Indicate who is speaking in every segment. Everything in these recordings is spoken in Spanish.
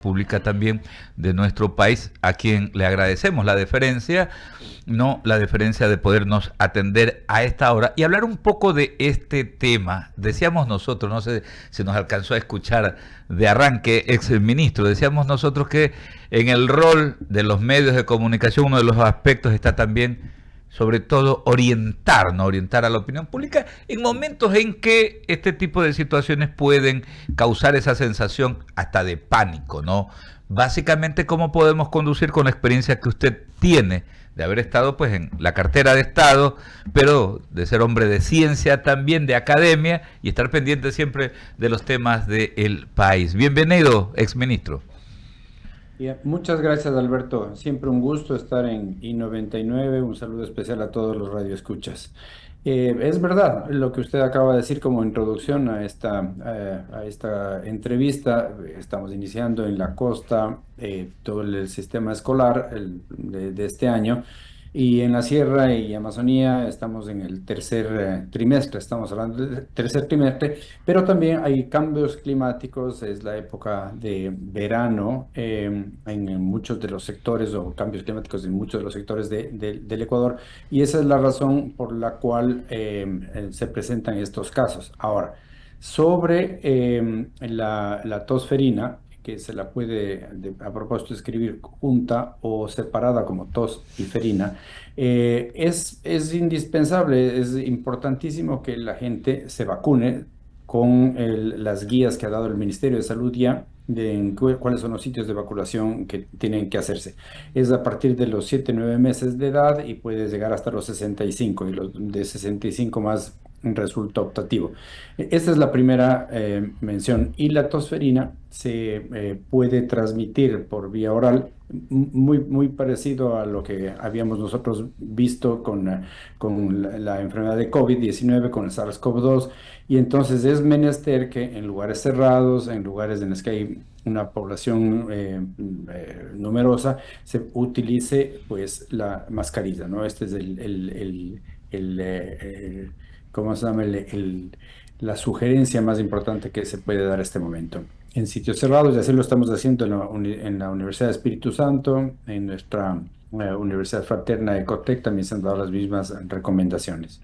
Speaker 1: pública también de nuestro país, a quien le agradecemos la deferencia, no la deferencia de podernos atender a esta hora y hablar un poco de este tema. Decíamos nosotros, no sé si nos alcanzó a escuchar de arranque, ex ministro, decíamos nosotros que en el rol de los medios de comunicación uno de los aspectos está también sobre todo orientar, ¿no? Orientar a la opinión pública en momentos en que este tipo de situaciones pueden causar esa sensación hasta de pánico, ¿no? Básicamente, ¿cómo podemos conducir con la experiencia que usted tiene de haber estado pues en la cartera de Estado, pero de ser hombre de ciencia también, de academia, y estar pendiente siempre de los temas del país? Bienvenido, exministro.
Speaker 2: Bien, muchas gracias, Alberto. Siempre un gusto estar en I99. Un saludo especial a todos los radioescuchas. Es verdad lo que usted acaba de decir como introducción a esta entrevista. Estamos iniciando en la costa todo el sistema escolar de este año. Y en la Sierra y Amazonía estamos en el tercer trimestre, estamos hablando del tercer trimestre, pero también hay cambios climáticos, es la época de verano en muchos de los sectores o cambios climáticos en muchos de los sectores del Ecuador, y esa es la razón por la cual se presentan estos casos. Ahora, sobre la tosferina, que se la puede, a propósito, escribir junta o separada como tos y ferina, es indispensable, es importantísimo que la gente se vacune con las guías que ha dado el Ministerio de Salud ya de cuáles son los sitios de vacunación que tienen que hacerse. Es a partir de los 7 9 meses de edad y puede llegar hasta los 65 y los de 65 más resulta optativo. Esta es la primera mención. Y la tosferina se puede transmitir por vía oral, muy parecido a lo que habíamos nosotros visto con la enfermedad de COVID-19, con el SARS-CoV-2. Y entonces es menester que en lugares cerrados, en lugares en los que hay una población numerosa, se utilice pues la mascarilla, ¿no? Este es el ¿cómo se llama? La sugerencia más importante que se puede dar a este momento. En sitios cerrados, y así lo estamos haciendo en la Universidad de Espíritu Santo, en nuestra Universidad Fraterna de Ecotec, también se han dado las mismas recomendaciones.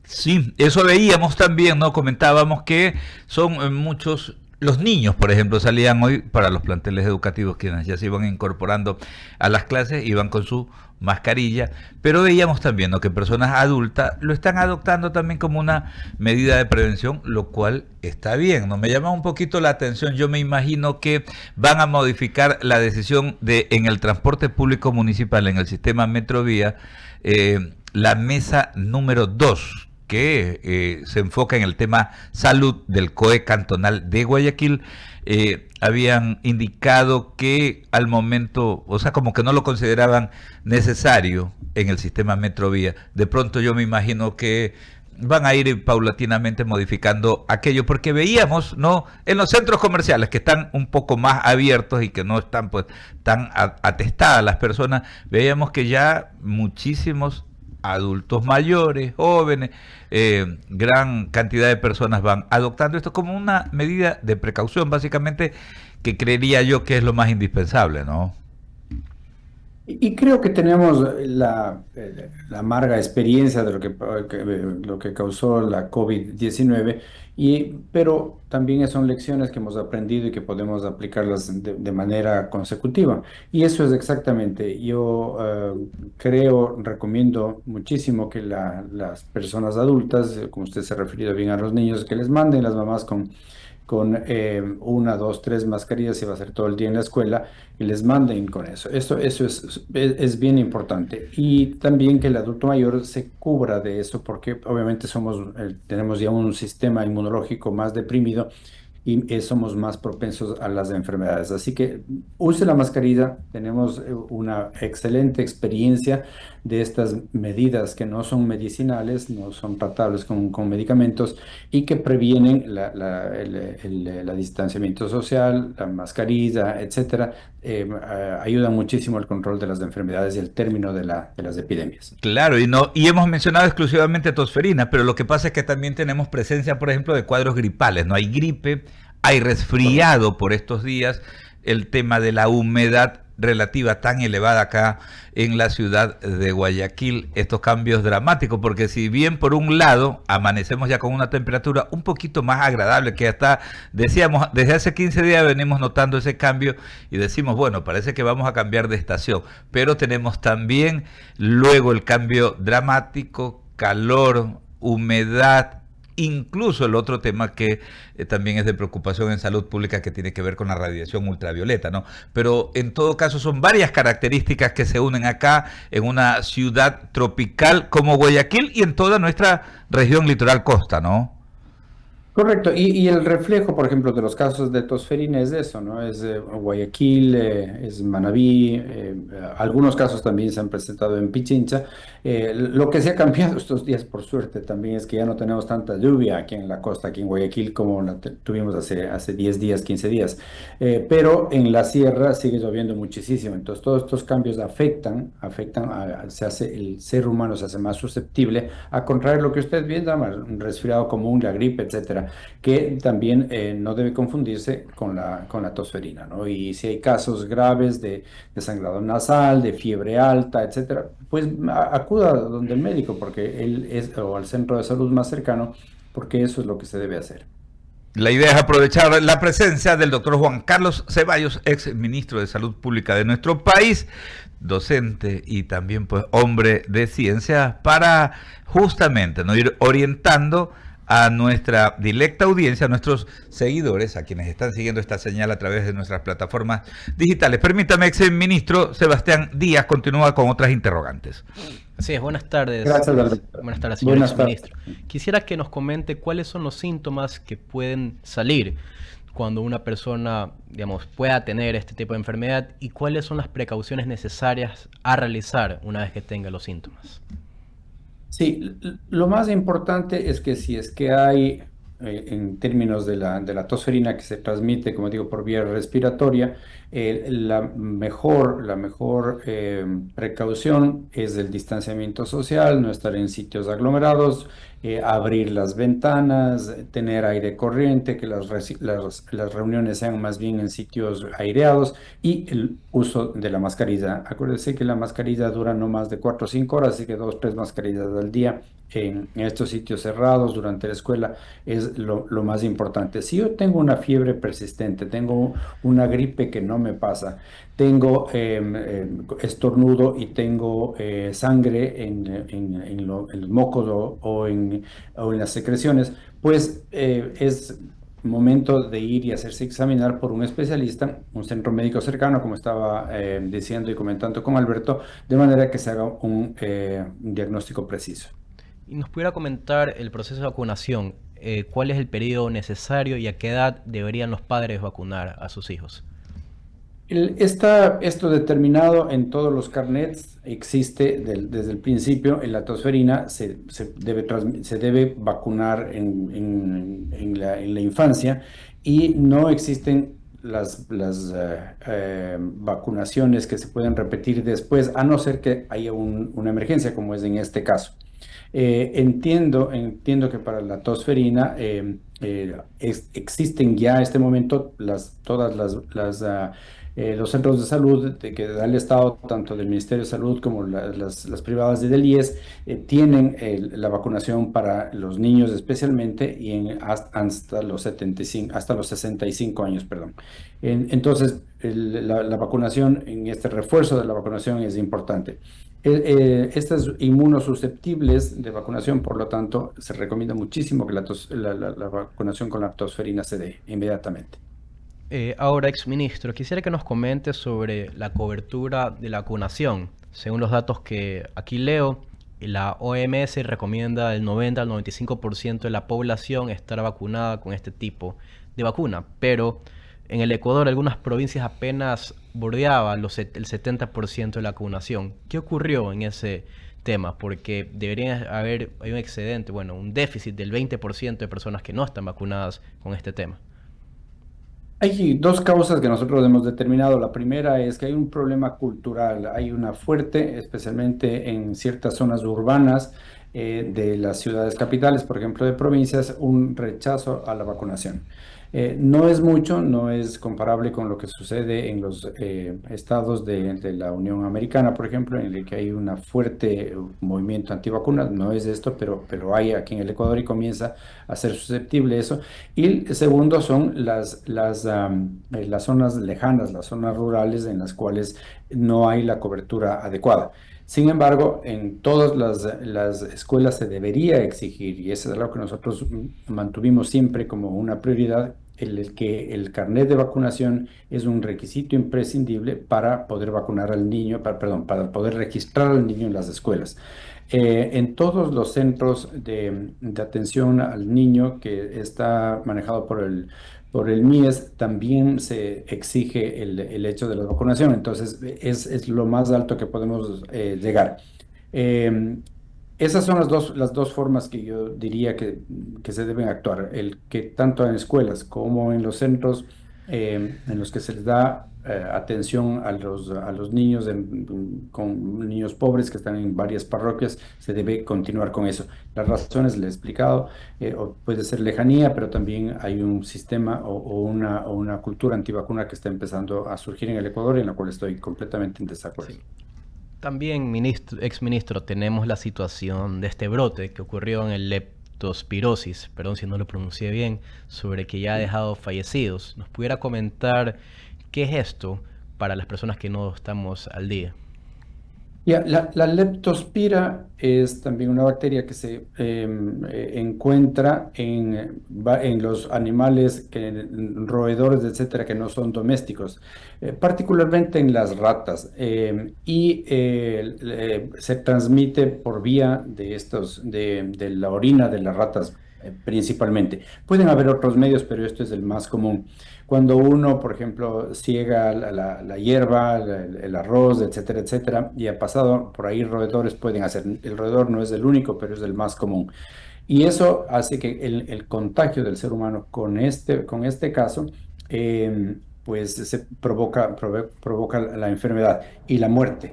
Speaker 1: Sí, eso veíamos también, ¿no? Comentábamos que son muchos, los niños, por ejemplo, salían hoy para los planteles educativos, quienes ya se iban incorporando a las clases, iban con su mascarilla, pero veíamos también, ¿no?, que personas adultas lo están adoptando también como una medida de prevención, lo cual está bien, ¿no? Me llama un poquito la atención, yo me imagino que van a modificar la decisión de en el transporte público municipal, en el sistema Metrovía, la mesa número 2 que se enfoca en el tema salud del COE cantonal de Guayaquil, habían indicado que al momento, o sea, como que no lo consideraban necesario en el sistema Metrovía. De pronto yo me imagino que van a ir paulatinamente modificando aquello, porque veíamos, ¿no?, en los centros comerciales que están un poco más abiertos y que no están pues tan atestadas las personas, veíamos que ya muchísimos adultos mayores, jóvenes, gran cantidad de personas van adoptando esto como una medida de precaución, básicamente, que creería yo que es lo más indispensable, ¿no?
Speaker 2: Y creo que tenemos la amarga experiencia de lo que causó la COVID-19, pero también son lecciones que hemos aprendido y que podemos aplicarlas de manera consecutiva. Y eso es exactamente, yo creo, recomiendo muchísimo que las personas adultas, como usted se ha referido bien a los niños, que les manden las mamás con una, dos, tres mascarillas, si va a ser todo el día en la escuela, y les manden con eso. Eso es bien importante. Y también que el adulto mayor se cubra de eso, porque obviamente tenemos ya un sistema inmunológico más deprimido y somos más propensos a las enfermedades. Así que use la mascarilla. Tenemos una excelente experiencia de estas medidas que no son medicinales, no son tratables con medicamentos y que previenen el distanciamiento social, la mascarilla, etcétera. Ayudan muchísimo al control de las enfermedades y el término de las epidemias.
Speaker 1: Claro, y no, y hemos mencionado exclusivamente tosferina, pero lo que pasa es que también tenemos presencia, por ejemplo, de cuadros gripales, no hay gripe, hay
Speaker 2: Correcto.
Speaker 1: resfriado por estos días, el tema de la humedad relativa tan elevada acá en la ciudad de Guayaquil, estos cambios dramáticos, porque si bien por un lado amanecemos ya con una temperatura un poquito más agradable, que hasta decíamos, desde hace 15 días venimos notando ese cambio y decimos, bueno, parece que vamos a cambiar de estación, pero tenemos también luego el cambio dramático, calor, humedad, incluso el otro tema que también es de preocupación en salud pública que tiene que ver con la radiación ultravioleta, ¿no? Pero en todo caso son varias características que se unen acá en una ciudad tropical como Guayaquil y en toda nuestra región litoral costa, ¿no?
Speaker 2: Correcto, y el reflejo, por ejemplo, de los casos de tosferina es eso, ¿no? Es Guayaquil, es Manabí, algunos casos también se han presentado en Pichincha. Lo que se ha cambiado estos días, por suerte, también es que ya no tenemos tanta lluvia aquí en la costa, aquí en Guayaquil, como tuvimos hace 10 días, 15 días. Pero en la sierra sigue lloviendo muchísimo, entonces todos estos cambios se hace, el ser humano se hace más susceptible a contraer lo que usted bien llama un resfriado común, la gripe, etcétera, que también no debe confundirse con la tosferina, ¿no? Y si hay casos graves de sangrado nasal, de fiebre alta, etcétera, pues acuda donde el médico, porque él es, o al centro de salud más cercano, porque eso es lo que se debe hacer.
Speaker 1: La idea es aprovechar la presencia del doctor Juan Carlos Ceballos, ex ministro de Salud Pública de nuestro país, docente y también pues hombre de ciencia, para justamente no ir orientando a nuestra directa audiencia, a nuestros seguidores, a quienes están siguiendo esta señal a través de nuestras plataformas digitales. Permítame, ex ministro Sebastián Díaz, continúa con otras interrogantes.
Speaker 3: Así es, buenas tardes.
Speaker 2: Gracias, Alberto.
Speaker 3: Buenas tardes, señor
Speaker 2: Buenas tardes.
Speaker 3: exministro. Quisiera que nos comente cuáles son los síntomas que pueden salir cuando una persona, digamos, pueda tener este tipo de enfermedad y cuáles son las precauciones necesarias a realizar una vez que tenga los síntomas.
Speaker 2: Sí, lo más importante es que si es que hay, en términos de la tosferina que se transmite, como digo, por vía respiratoria, la mejor precaución es el distanciamiento social, no estar en sitios aglomerados, abrir las ventanas, tener aire corriente, que las reuniones sean más bien en sitios aireados y el uso de la mascarilla. Acuérdese que la mascarilla dura no más de 4 o 5 horas, así que 2 o 3 mascarillas al día en estos sitios cerrados durante la escuela es lo más importante. Si yo tengo una fiebre persistente, tengo una gripe que no me pasa, tengo estornudo y tengo sangre en los mocos o en las secreciones, pues es momento de ir y hacerse examinar por un especialista, un centro médico cercano, como estaba diciendo y comentando con Alberto, de manera que se haga un diagnóstico preciso.
Speaker 3: Y nos pudiera comentar el proceso de vacunación, cuál es el periodo necesario y a qué edad deberían los padres vacunar a sus hijos.
Speaker 2: Está esto determinado en todos los carnets, existe desde el principio, en la tosferina se debe vacunar en la infancia y no existen las vacunaciones que se pueden repetir después, a no ser que haya una emergencia, como es en este caso. Entiendo que para la tosferina existen ya en este momento todas los centros de salud que da el Estado, tanto del Ministerio de Salud como las privadas y del IES, tienen la vacunación para los niños especialmente y hasta los 75, hasta los 65 años, perdón. Entonces, la vacunación, en este refuerzo de la vacunación es importante. Estas inmunosusceptibles de vacunación, por lo tanto, se recomienda muchísimo que la vacunación con la tosferina se dé inmediatamente.
Speaker 3: Ahora, exministro, quisiera que nos comente sobre la cobertura de la vacunación. Según los datos que aquí leo, la OMS recomienda el 90 al 95% de la población estar vacunada con este tipo de vacuna, pero en el Ecuador algunas provincias apenas bordeaban el 70% de la vacunación. ¿Qué ocurrió en ese tema? Porque debería hay un excedente, bueno, un déficit del 20% de personas que no están vacunadas con este tema.
Speaker 2: Hay dos causas que nosotros hemos determinado. La primera es que hay un problema cultural, hay una fuerte, especialmente en ciertas zonas urbanas de las ciudades capitales, por ejemplo, de provincias, un rechazo a la vacunación. No es mucho, no es comparable con lo que sucede en los estados de la Unión Americana, por ejemplo, en el que hay un fuerte movimiento antivacunas. No es esto, pero hay aquí en el Ecuador y comienza a ser susceptible eso. Y el segundo son las zonas lejanas, las zonas rurales en las cuales no hay la cobertura adecuada. Sin embargo, en todas las escuelas se debería exigir, y eso es algo que nosotros mantuvimos siempre como una prioridad, el que el carnet de vacunación es un requisito imprescindible para poder vacunar al niño, perdón, para poder registrar al niño en las escuelas. En todos los centros de atención al niño que está manejado por el MIES también se exige el hecho de la vacunación, entonces es lo más alto que podemos llegar. Eh, Esas son las dos formas que yo diría que se deben actuar, el que tanto en escuelas como en los centros en los que se les da atención a los niños con niños pobres que están en varias parroquias, se debe continuar con eso. Las razones le he explicado, o puede ser lejanía, pero también hay un sistema o una cultura antivacuna que está empezando a surgir en el Ecuador y en la cual estoy completamente en desacuerdo.
Speaker 3: Sí. También, exministro, tenemos la situación de este brote que ocurrió en el leptospirosis, perdón si no lo pronuncié bien, sobre que ya ha dejado fallecidos. ¿Nos pudiera comentar qué es esto para las personas que no estamos al día?
Speaker 2: Ya, la leptospira es también una bacteria que se encuentra en los animales, roedores, etcétera, que no son domésticos, particularmente en las ratas, se transmite por vía de la orina de las ratas. Principalmente. Pueden haber otros medios, pero esto es el más común. Cuando uno, por ejemplo, ciega la hierba, el arroz, etcétera, etcétera, y ha pasado por ahí roedores, pueden hacer. El roedor no es el único, pero es el más común. Y eso hace que el contagio del ser humano con este caso, pues provoca la enfermedad y la muerte.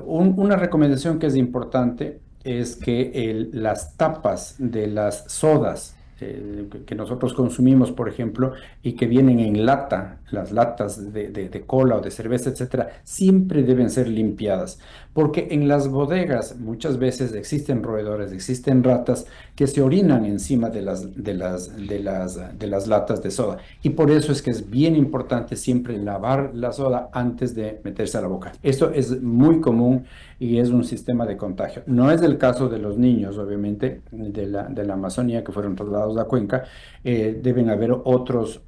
Speaker 2: Una recomendación que es importante es que las tapas de las sodas que nosotros consumimos, por ejemplo, y que vienen en lata, las latas de cola o de cerveza, etcétera, siempre deben ser limpiadas, porque en las bodegas muchas veces existen roedores, existen ratas que se orinan encima de las latas de soda, y por eso es que es bien importante siempre lavar la soda antes de meterse a la boca. Esto es muy común y es un sistema de contagio. No es el caso de los niños, obviamente, de la Amazonía que fueron trasladados a Cuenca. Deben haber otros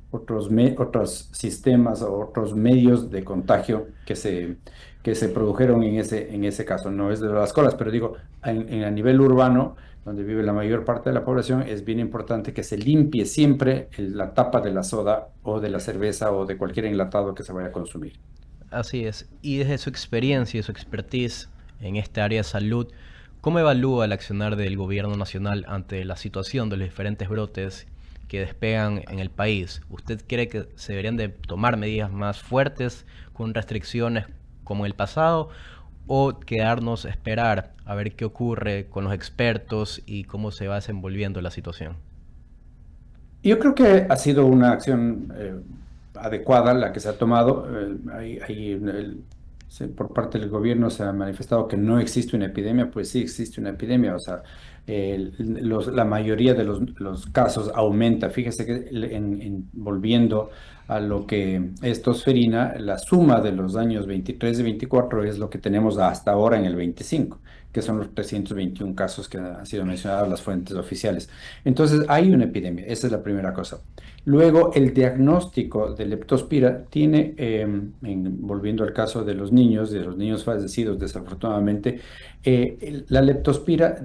Speaker 2: sistemas o otros medios de contagio que se produjeron en ese caso. No es de las colas, pero digo, a nivel urbano, donde vive la mayor parte de la población, es bien importante que se limpie siempre la tapa de la soda o de la cerveza o de cualquier enlatado que se vaya a consumir.
Speaker 3: Así es. Y desde su experiencia y su expertise en esta área de salud, ¿cómo evalúa el accionar del gobierno nacional ante la situación de los diferentes brotes que despegan en el país? ¿Usted cree que se deberían de tomar medidas más fuertes con restricciones como en el pasado o quedarnos a esperar a ver qué ocurre con los expertos y cómo se va desenvolviendo la situación?
Speaker 2: Yo creo que ha sido una acción adecuada la que se ha tomado. Por parte del gobierno se ha manifestado que no existe una epidemia, pues sí existe una epidemia, o sea, la mayoría de los casos aumenta. Fíjese que volviendo a lo que es tosferina, la suma de los años 23 y 24 es lo que tenemos hasta ahora en el 25, que son los 321 casos que han sido mencionados en las fuentes oficiales. Entonces, hay una epidemia, esa es la primera cosa. Luego, el diagnóstico de leptospira tiene, volviendo al caso de los niños fallecidos desafortunadamente, la leptospira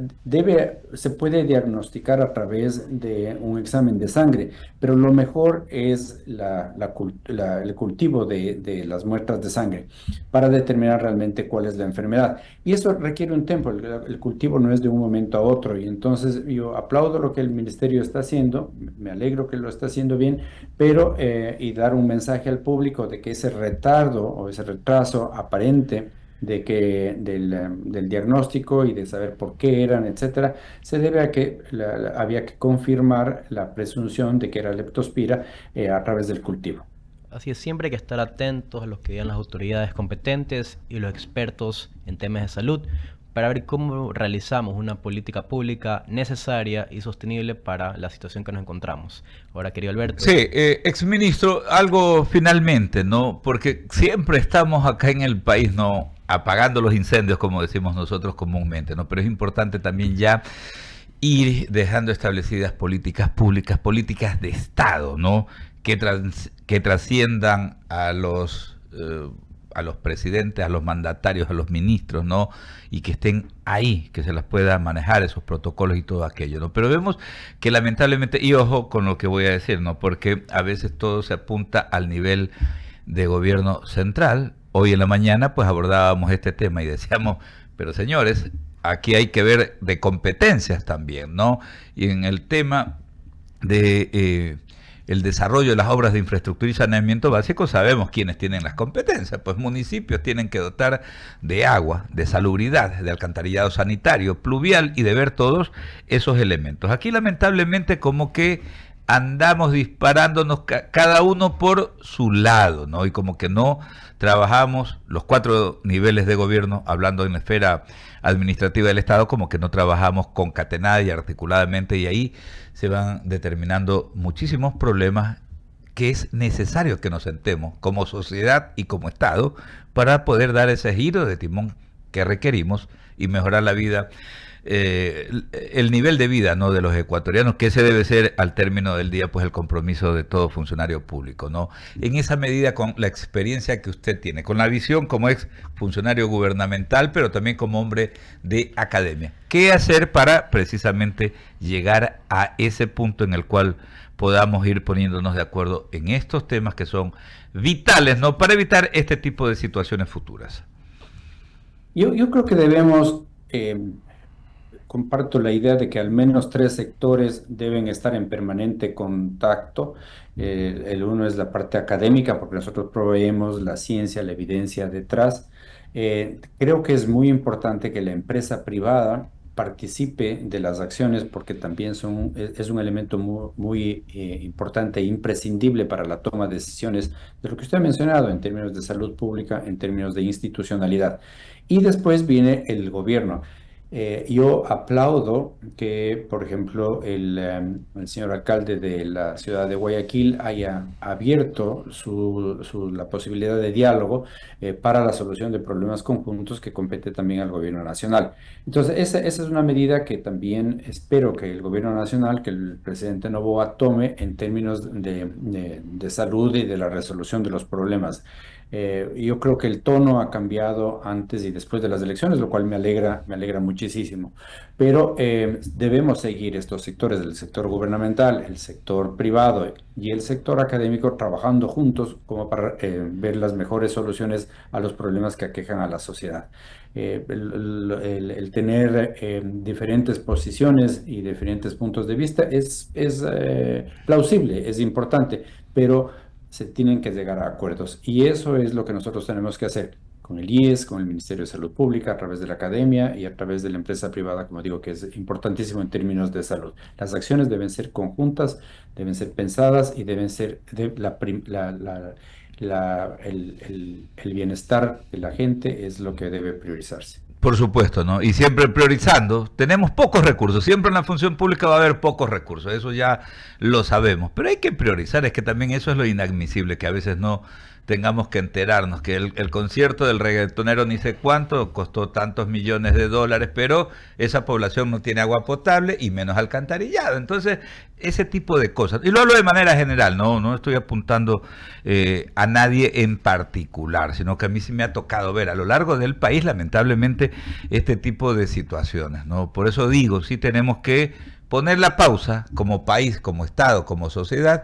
Speaker 2: se puede diagnosticar a través de un examen de sangre, pero lo mejor es el cultivo de las muestras de sangre para determinar realmente cuál es la enfermedad. Y eso requiere un tiempo, el cultivo no es de un momento a otro, y entonces yo aplaudo lo que el ministerio está haciendo, me alegro que lo está haciendo bien, pero y dar un mensaje al público de que ese retardo o ese retraso aparente del diagnóstico y de saber por qué eran, etcétera, se debe a que había que confirmar la presunción de que era leptospira a través del cultivo.
Speaker 3: Así es, siempre hay que estar atentos a lo que digan las autoridades competentes y los expertos en temas de salud para ver cómo realizamos una política pública necesaria y sostenible para la situación que nos encontramos. Ahora, querido Alberto.
Speaker 1: Sí, exministro, algo finalmente, ¿no? Porque siempre estamos acá en el país, ¿no? Apagando los incendios, como decimos nosotros comúnmente, ¿no? Pero es importante también ya ir dejando establecidas políticas públicas, políticas de Estado, ¿no? Que trasciendan a los presidentes, a los mandatarios, a los ministros, ¿no? Y que estén ahí, que se las pueda manejar esos protocolos y todo aquello, ¿no? Pero vemos que lamentablemente, y ojo con lo que voy a decir, ¿no? Porque a veces todo se apunta al nivel de gobierno central. Hoy en la mañana pues abordábamos este tema y decíamos, pero señores, aquí hay que ver de competencias también, ¿no? Y en el tema de el desarrollo de las obras de infraestructura y saneamiento básico, sabemos quiénes tienen las competencias, pues municipios tienen que dotar de agua, de salubridad, de alcantarillado sanitario, pluvial y de ver todos esos elementos. Aquí lamentablemente como que andamos disparándonos cada uno por su lado, ¿no? Y como que no trabajamos los 4 niveles de gobierno, hablando en la esfera administrativa del Estado, como que no trabajamos concatenada y articuladamente, y ahí se van determinando muchísimos problemas que es necesario que nos sentemos como sociedad y como Estado para poder dar ese giro de timón que requerimos y mejorar la vida, el nivel de vida, ¿no?, de los ecuatorianos, que ese debe ser al término del día pues el compromiso de todo funcionario público, ¿no? En esa medida, con la experiencia que usted tiene, con la visión como ex funcionario gubernamental, pero también como hombre de academia, ¿qué hacer para precisamente llegar a ese punto en el cual podamos ir poniéndonos de acuerdo en estos temas que son vitales, ¿no?, para evitar este tipo de situaciones futuras?
Speaker 2: Yo creo que debemos, comparto la idea de que al menos 3 sectores deben estar en permanente contacto. El uno es la parte académica, porque nosotros proveemos la ciencia, la evidencia detrás. Creo que es muy importante que la empresa privada participe de las acciones, porque también es un elemento muy importante e imprescindible para la toma de decisiones de lo que usted ha mencionado en términos de salud pública, en términos de institucionalidad. Y después viene el gobierno. Yo aplaudo que, por ejemplo, el señor alcalde de la ciudad de Guayaquil haya abierto la posibilidad de diálogo para la solución de problemas conjuntos que compete también al gobierno nacional. Entonces, esa es una medida que también espero que el gobierno nacional, que el presidente Noboa tome en términos de salud y de la resolución de los problemas. Yo creo que el tono ha cambiado antes y después de las elecciones, lo cual me alegra muchísimo. Pero debemos seguir estos sectores, del sector gubernamental, el sector privado y el sector académico, trabajando juntos como para ver las mejores soluciones a los problemas que aquejan a la sociedad. El tener diferentes posiciones y diferentes puntos de vista es plausible, es importante, pero se tienen que llegar a acuerdos. Y eso es lo que nosotros tenemos que hacer con el IES, con el Ministerio de Salud Pública, a través de la academia y a través de la empresa privada, como digo, que es importantísimo en términos de salud. Las acciones deben ser conjuntas, deben ser pensadas y deben ser el bienestar de la gente es lo que debe priorizarse.
Speaker 1: Por supuesto, ¿no? Y siempre priorizando. Tenemos pocos recursos. Siempre en la función pública va a haber pocos recursos. Eso ya lo sabemos. Pero hay que priorizar. Es que también eso es lo inadmisible, que a veces no tengamos que enterarnos que el concierto del reggaetonero ni sé cuánto costó tantos millones de dólares, pero esa población no tiene agua potable y menos alcantarillado. Entonces, ese tipo de cosas. Y lo hablo de manera general, no estoy apuntando a nadie en particular, sino que a mí sí me ha tocado ver a lo largo del país, lamentablemente, este tipo de situaciones, ¿no? Por eso digo, sí tenemos que poner la pausa como país, como Estado, como sociedad,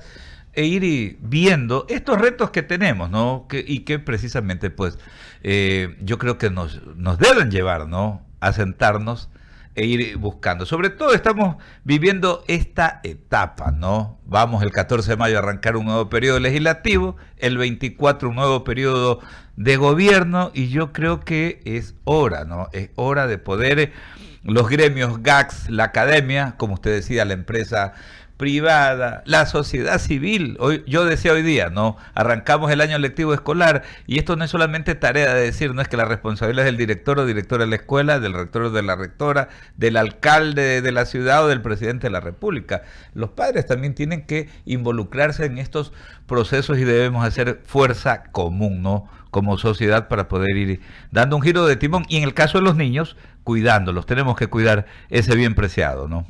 Speaker 1: e ir viendo estos retos que tenemos, ¿no? Y que precisamente, pues, yo creo que nos deben llevar, ¿no?, a sentarnos e ir buscando. Sobre todo estamos viviendo esta etapa, ¿no? Vamos el 14 de mayo a arrancar un nuevo periodo legislativo, el 24 un nuevo periodo de gobierno, y yo creo que es hora, ¿no? Es hora de poder los gremios GACS, la academia, como usted decía, la empresa privada, la sociedad civil. Hoy, yo decía hoy día, ¿no? Arrancamos el año lectivo escolar y esto no es solamente tarea de decir, no es que la responsabilidad es del director o directora de la escuela, del rector o de la rectora, del alcalde de la ciudad o del presidente de la república. Los padres también tienen que involucrarse en estos procesos y debemos hacer fuerza común, ¿no? Como sociedad para poder ir dando un giro de timón y en el caso de los niños, cuidándolos. Tenemos que cuidar ese bien preciado, ¿no?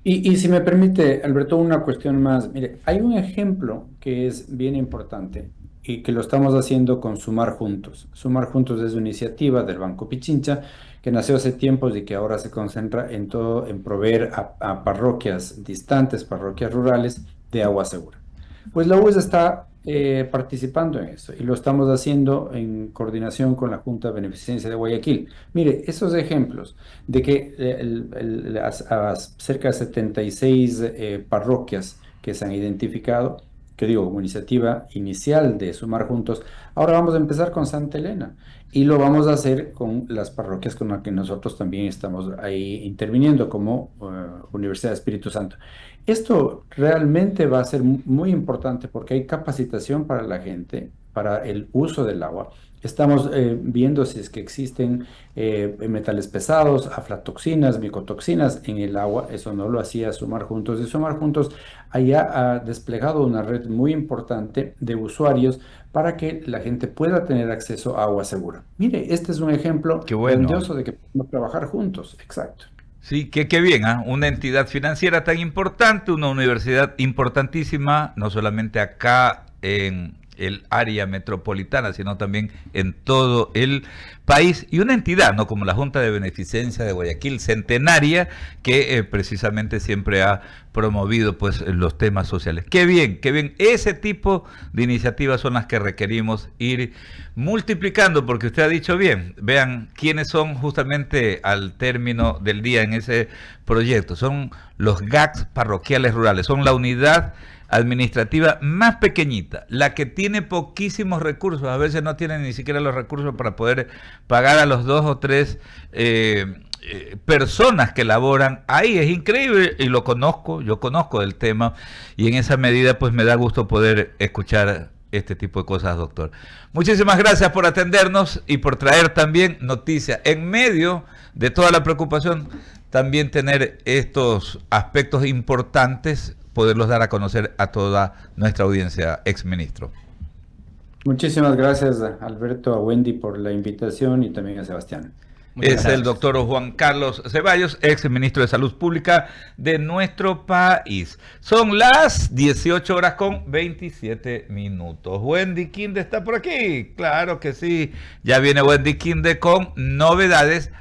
Speaker 2: Y si me permite, Alberto, una cuestión más. Mire, hay un ejemplo que es bien importante y que lo estamos haciendo con Sumar Juntos. Sumar Juntos es una iniciativa del Banco Pichincha que nació hace tiempos y que ahora se concentra en todo, en proveer a parroquias distantes, parroquias rurales, de agua segura. Pues la UES está participando en eso y lo estamos haciendo en coordinación con la Junta de Beneficencia de Guayaquil. Mire, esos ejemplos de que a cerca de 76 parroquias que se han identificado, que digo, como iniciativa inicial de Sumar Juntos, ahora vamos a empezar con Santa Elena y lo vamos a hacer con las parroquias con las que nosotros también estamos ahí interviniendo como Universidad de Espíritu Santo. Esto realmente va a ser muy importante porque hay capacitación para la gente, para el uso del agua. Estamos viendo si es que existen metales pesados, aflatoxinas, micotoxinas en el agua. Eso no lo hacía Sumar Juntos. Y Sumar Juntos allá ha desplegado una red muy importante de usuarios para que la gente pueda tener acceso a agua segura. Mire, este es un ejemplo
Speaker 1: Qué bueno.
Speaker 2: grandioso de que podemos trabajar juntos. Exacto.
Speaker 1: Sí, qué bien, ¿ah? Una entidad financiera tan importante, una universidad importantísima, no solamente acá en el área metropolitana, sino también en todo el país, y una entidad, ¿no? Como la Junta de Beneficencia de Guayaquil, centenaria, que precisamente siempre ha promovido pues los temas sociales. Qué bien, ese tipo de iniciativas son las que requerimos ir multiplicando, porque usted ha dicho bien, vean quiénes son justamente al término del día en ese proyecto, son los GACS parroquiales rurales, son la unidad administrativa más pequeñita, la que tiene poquísimos recursos, a veces no tiene ni siquiera los recursos para poder pagar a los 2 o 3 personas que laboran ahí. Es increíble y lo conozco, yo conozco el tema y en esa medida pues me da gusto poder escuchar este tipo de cosas, doctor. Muchísimas gracias por atendernos y por traer también noticias en medio de toda la preocupación, también tener estos aspectos importantes, poderlos dar a conocer a toda nuestra audiencia, exministro.
Speaker 2: Muchísimas gracias, Alberto, a Wendy por la invitación y también a Sebastián.
Speaker 1: Es el doctor Juan Carlos Ceballos, ex ministro de Salud Pública de nuestro país. Son las 18:27. Wendy Quinde está por aquí. Claro que sí. Ya viene Wendy Quinde con novedades